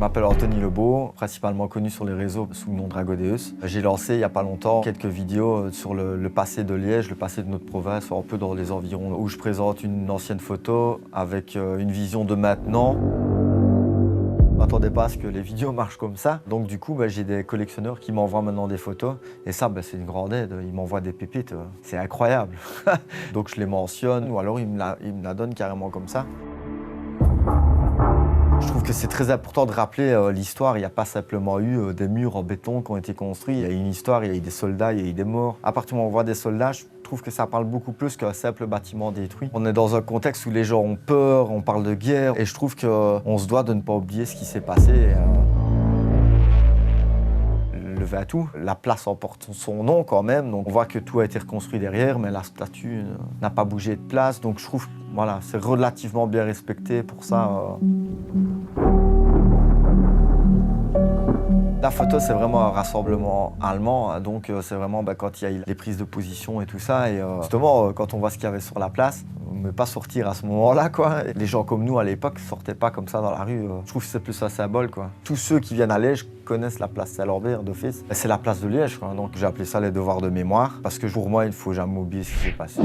m'appelle Anthony Lebeau, principalement connu sur les réseaux sous le nom Dragodeus. J'ai lancé il n'y a pas longtemps quelques vidéos sur le passé de Liège, le passé de notre province, un peu dans les environs, où je présente une ancienne photo avec une vision de maintenant. Je ne m'attendais pas à ce que les vidéos marchent comme ça. Donc du coup, j'ai des collectionneurs qui m'envoient maintenant des photos. Et ça, c'est une grande aide. Ils m'envoient des pépites. C'est incroyable. Donc je les mentionne ou alors ils me la donnent carrément comme ça. Je trouve que c'est très important de rappeler l'histoire. Il n'y a pas simplement eu des murs en béton qui ont été construits. Il y a eu une histoire, il y a eu des soldats, il y a eu des morts. À partir du moment où on voit des soldats, je trouve que ça parle beaucoup plus qu'un simple bâtiment détruit. On est dans un contexte où les gens ont peur, on parle de guerre. Et je trouve qu'on se doit de ne pas oublier ce qui s'est passé. Le Vatou, la place en porte son nom quand même. Donc on voit que tout a été reconstruit derrière, mais la statue n'a pas bougé de place. Donc je trouve que voilà, c'est relativement bien respecté pour ça. La photo, c'est vraiment un rassemblement allemand, donc c'est vraiment quand il y a eu les prises de position et tout ça. Et justement, quand on voit ce qu'il y avait sur la place, ne pas sortir à ce moment-là, quoi. Les gens comme nous, à l'époque, ne sortaient pas comme ça dans la rue. Je trouve que c'est plus un symbole, quoi. Tous ceux qui viennent à Liège connaissent la place Saint-Lambert d'office. C'est la place de Liège, quoi. Donc j'ai appelé ça les devoirs de mémoire, parce que pour moi, il ne faut jamais oublier ce qui s'est passé.